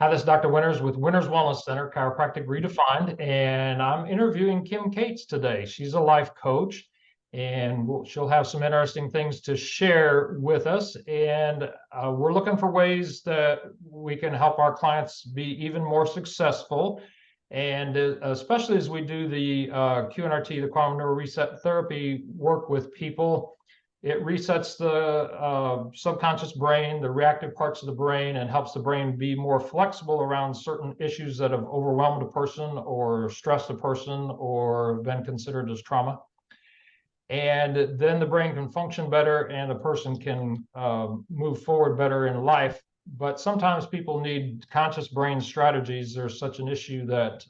Hi, this is Dr. Winters with Winters Wellness Center, Chiropractic Redefined, and I'm interviewing Kim Cates today. She's a life coach, and she'll have some interesting things to share with us. And we're looking for ways that we can help our clients be even more successful. And especially as we do the QNRT, the Quantum Neural Reset Therapy work with people, it resets the subconscious brain, the reactive parts of the brain, and helps the brain be more flexible around certain issues that have overwhelmed a person or stressed a person or been considered as trauma. And then the brain can function better and a person can move forward better in life. But sometimes people need conscious brain strategies. There's such an issue that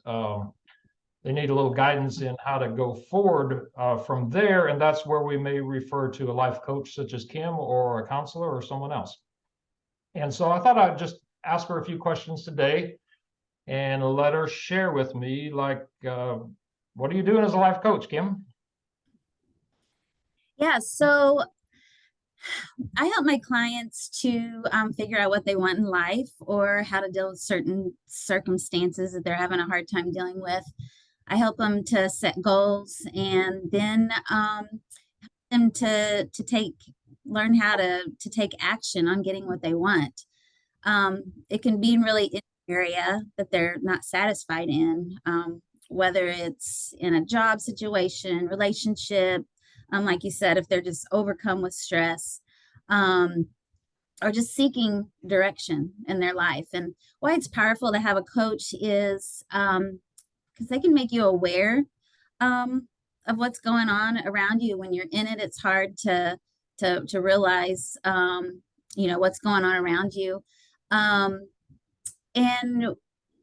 they need a little guidance in how to go forward from there. And that's where we may refer to a life coach such as Kim or a counselor or someone else. And so I thought I'd just ask her a few questions today and let her share with me, like, what are you doing as a life coach, Kim? Yeah, so I help my clients to figure out what they want in life or how to deal with certain circumstances that they're having a hard time dealing with. I help them to set goals and then them to take learn how to take action on getting what they want. It can be really in an area that they're not satisfied in, whether it's in a job situation, relationship, like you said, if they're just overcome with stress, um, or just seeking direction in their life. And why it's powerful to have a coach is because they can make you aware um, of what's going on around you. When you're in it, it's hard to realize what's going on around you. Um, and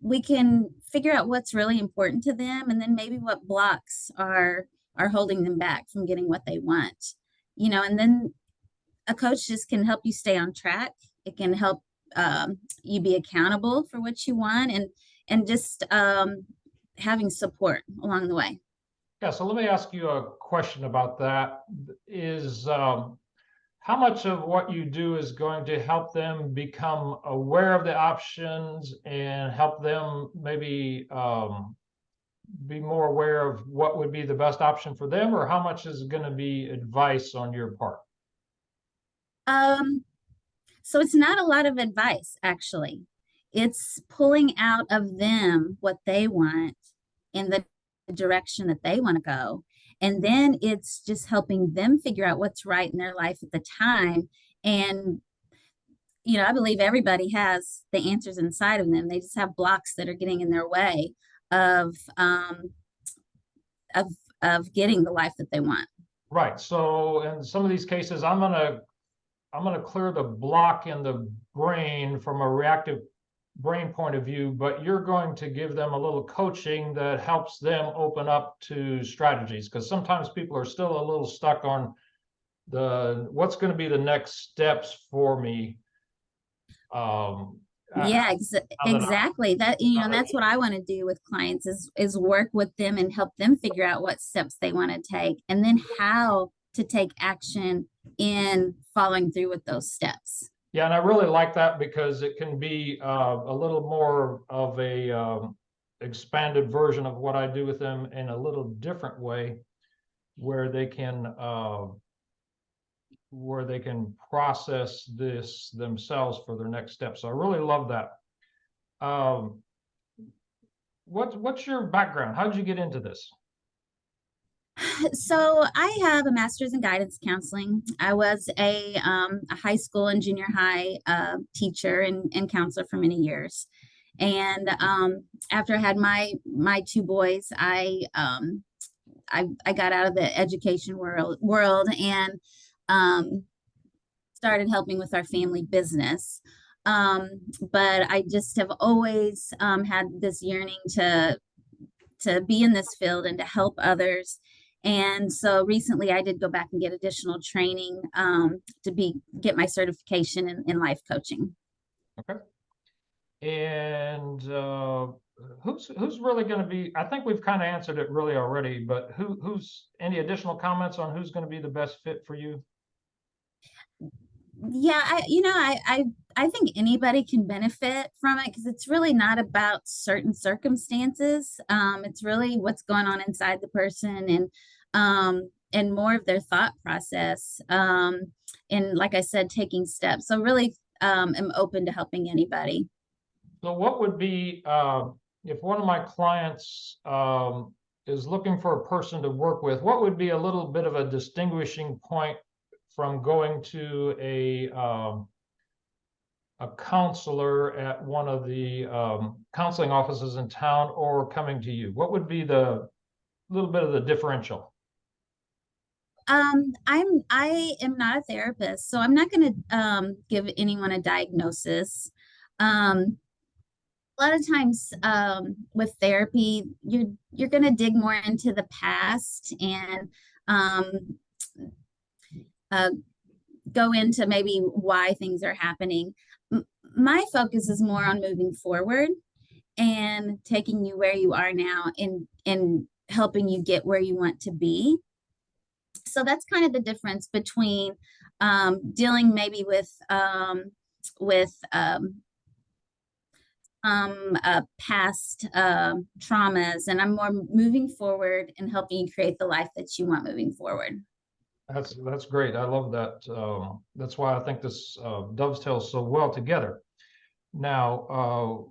we can figure out what's really important to them and then maybe what blocks are holding them back from getting what they want. And then a coach just can help you stay on track. It can help you be accountable for what you want and just having support along the way. Yeah, so let me ask you a question about that. Is how much of what you do is going to help them become aware of the options and help them maybe be more aware of what would be the best option for them, or how much is going to be advice on your part? Um, so it's not a lot of advice, actually. It's pulling out of them what they want in the direction that they want to go. And then it's just helping them figure out what's right in their life at the time. And, I believe everybody has the answers inside of them. They just have blocks that are getting in their way of um, of of getting the life that they want. Right. So in some of these cases, I'm gonna clear the block in the brain from a reactive brain point of view, but you're going to give them a little coaching that helps them open up to strategies, because sometimes people are still a little stuck on the what's going to be the next steps for me. Um, Yeah, now that exactly. That now that that's what I want to do with clients is work with them and help them figure out what steps they want to take and then how to take action in following through with those steps. Yeah, and I really like that because it can be a little more of a expanded version of what I do with them in a little different way, where they can process this themselves for their next step. So I really love that. Um, what's your background? How did you get into this? So I have a master's in guidance counseling. I was a high school and junior high teacher and counselor for many years. And after I had my two boys, I got out of the education world and um, started helping with our family business. Um, but I just have always had this yearning to be in this field and to help others. And so recently I did go back and get additional training to get my certification in life coaching. Okay. And who's really going to be? I think we've kind of answered it really already, but who's any additional comments on who's going to be the best fit for you? Yeah, I think anybody can benefit from it because it's really not about certain circumstances. It's really what's going on inside the person and more of their thought process. And like I said, taking steps. So really am open to helping anybody. So what would be, if one of my clients is looking for a person to work with, what would be a little bit of a distinguishing point from going to a counselor at one of the counseling offices in town or coming to you? What would be the little bit of the differential? I am not a therapist, so I'm not going to give anyone a diagnosis. Um, a lot of times with therapy, you're going to dig more into the past and um, uh, go into maybe why things are happening. My focus is more on moving forward and taking you where you are now and helping you get where you want to be. So that's kind of the difference between dealing maybe with past traumas, and I'm more moving forward and helping you create the life that you want moving forward. That's great. I love that. That's why I think this dovetails so well together. Now,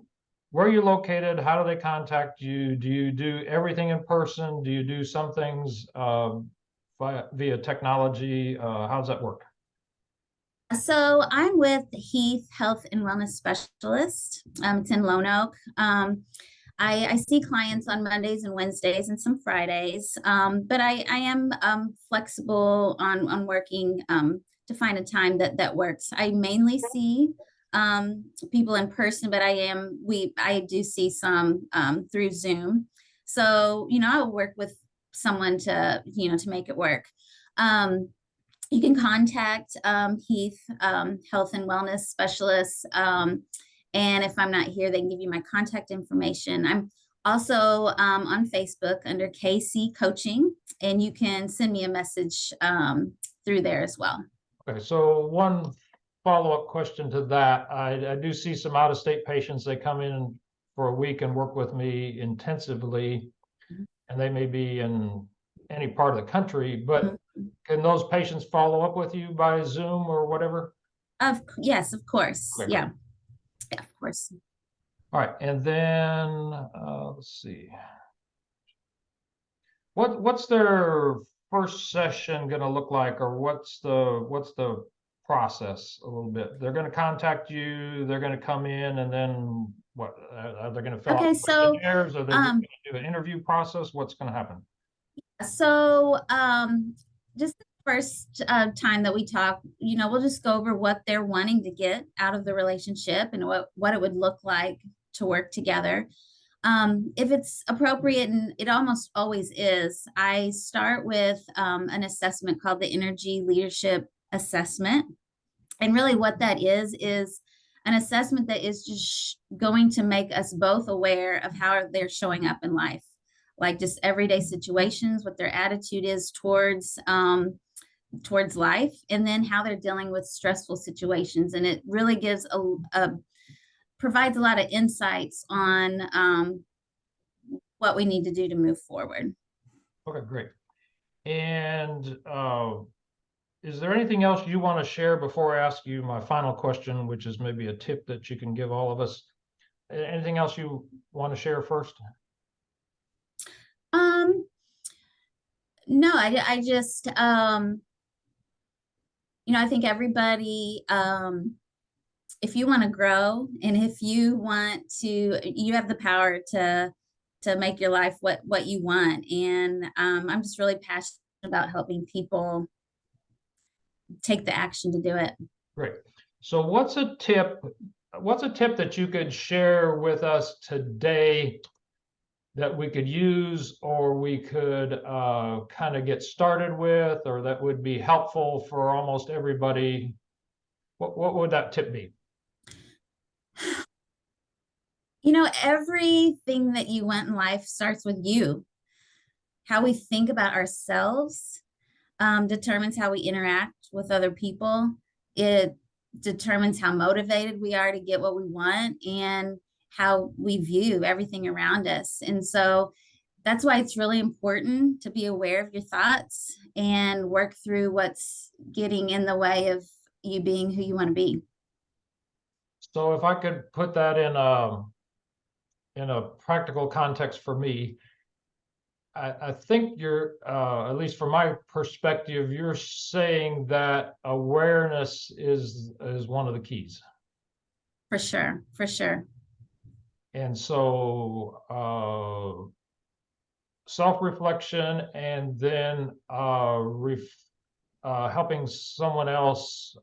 where are you located? How do they contact you? Do you do everything in person? Do you do some things via technology? How does that work? So I'm with Heath Health and Wellness Specialist. It's in Lone Oak. I see clients on Mondays and Wednesdays and some Fridays, but I am flexible on working to find a time that works. I mainly see people in person, but I do see some through Zoom. So, I'll work with someone to make it work. You can contact Heath Health and Wellness Specialists. And if I'm not here, they can give you my contact information. I'm also on Facebook under KC Coaching, and you can send me a message through there as well. Okay, so one follow-up question to that. I do see some out-of-state patients. They come in for a week and work with me intensively, and they may be in any part of the country, but can those patients follow up with you by Zoom or whatever? Yes, of course. Okay, Yeah. Yeah, of course. all right, and then let's see. What's their first session going to look like, or what's the process a little bit? They're going to contact you. They're going to come in, and then what? Are they going to fill out Okay, so questionnaires? Are they going to do an interview process? What's going to happen? So, just the first time that we talk, we'll just go over what they're wanting to get out of the relationship and what it would look like to work together. If it's appropriate, and it almost always is, I start with an assessment called the Energy Leadership Assessment. And really, what that is an assessment that is just going to make us both aware of how they're showing up in life, like just everyday situations, what their attitude is towards life, and then how they're dealing with stressful situations. And it really gives provides a lot of insights on what we need to do to move forward. Okay, great. And is there anything else you want to share before I ask you my final question, which is maybe a tip that you can give all of us? Anything else you want to share first? No, I just I think everybody, if you want to grow and if you want to, you have the power to make your life what you want. And I'm just really passionate about helping people take the action to do it. Great. So what's a tip that you could share with us today that we could use, or we could kind of get started with, or that would be helpful for almost everybody? What would that tip be? Everything that you want in life starts with you. How we think about ourselves determines how we interact with other people. it determines how motivated we are to get what we want and how we view everything around us. And so that's why it's really important to be aware of your thoughts and work through what's getting in the way of you being who you want to be. So if I could put that in a practical context for me, I think you're, at least from my perspective, you're saying that awareness is one of the keys. For sure, for sure. And so self-reflection, and then helping someone else,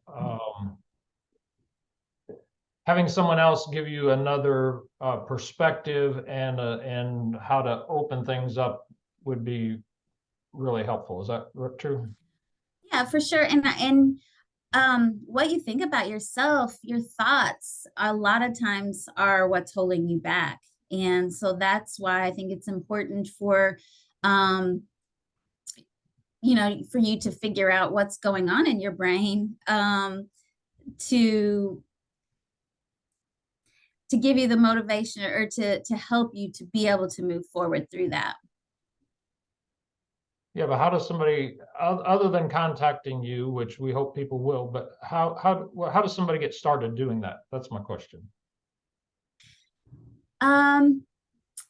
having someone else give you another perspective and how to open things up would be really helpful. Is that true? Yeah, for sure. What you think about yourself, your thoughts, a lot of times are what's holding you back. And so that's why I think it's important for, for you to figure out what's going on in your brain, to give you the motivation or to help you to be able to move forward through that. Yeah, but how does somebody, other than contacting you, which we hope people will, but how does somebody get started doing that? That's my question.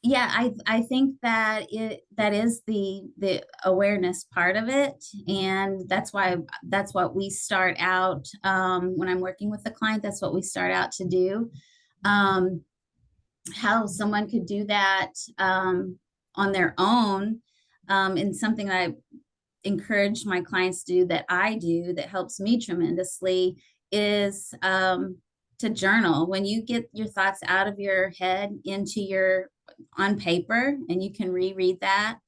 Yeah, I think that that is the awareness part of it, and that's what we start out, when I'm working with the client. That's what we start out to do. How someone could do that on their own, and something that I encourage my clients to do, that I do, that helps me tremendously, is to journal. When you get your thoughts out of your head on paper, and you can reread that,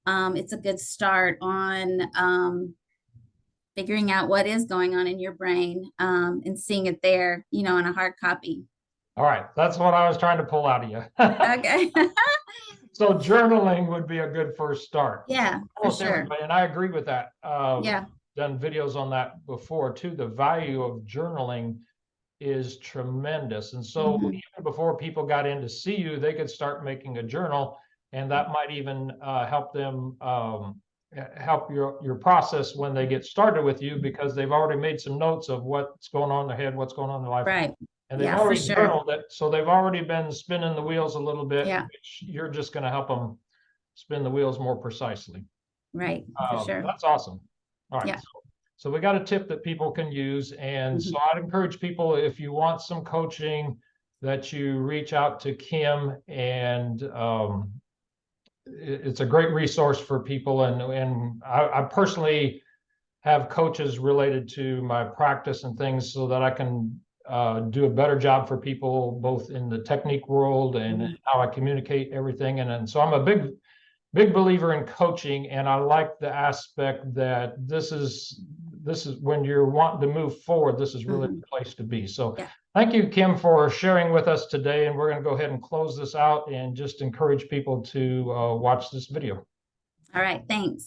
it's a good start on figuring out what is going on in your brain, and seeing it there, in a hard copy. All right, that's what I was trying to pull out of you. Okay. So journaling would be a good first start. Yeah, for Almost sure. everybody, and I agree with that. Yeah. Done videos on that before too. The value of journaling is tremendous. And so Mhm. even before people got in to see you, they could start making a journal, and that might even help them help your process when they get started with you, because they've already made some notes of what's going on in their head, what's going on in their life. Right. And they've Yeah, for already sure. journaled it, so they've already been spinning the wheels a little bit, Yeah. which you're just going to help them spin the wheels more precisely. Right, for sure. That's awesome. All right. Yeah. So we got a tip that people can use. And so I'd encourage people, if you want some coaching, that you reach out to Kim, and it's a great resource for people. And I personally have coaches related to my practice and things, so that I can do a better job for people, both in the technique world and how I communicate everything. And so I'm a big believer in coaching, and I like the aspect that this is when you're wanting to move forward, this is really the place to be. So thank you, Kim, for sharing with us today, and we're going to go ahead and close this out and just encourage people to watch this video. All right, thanks.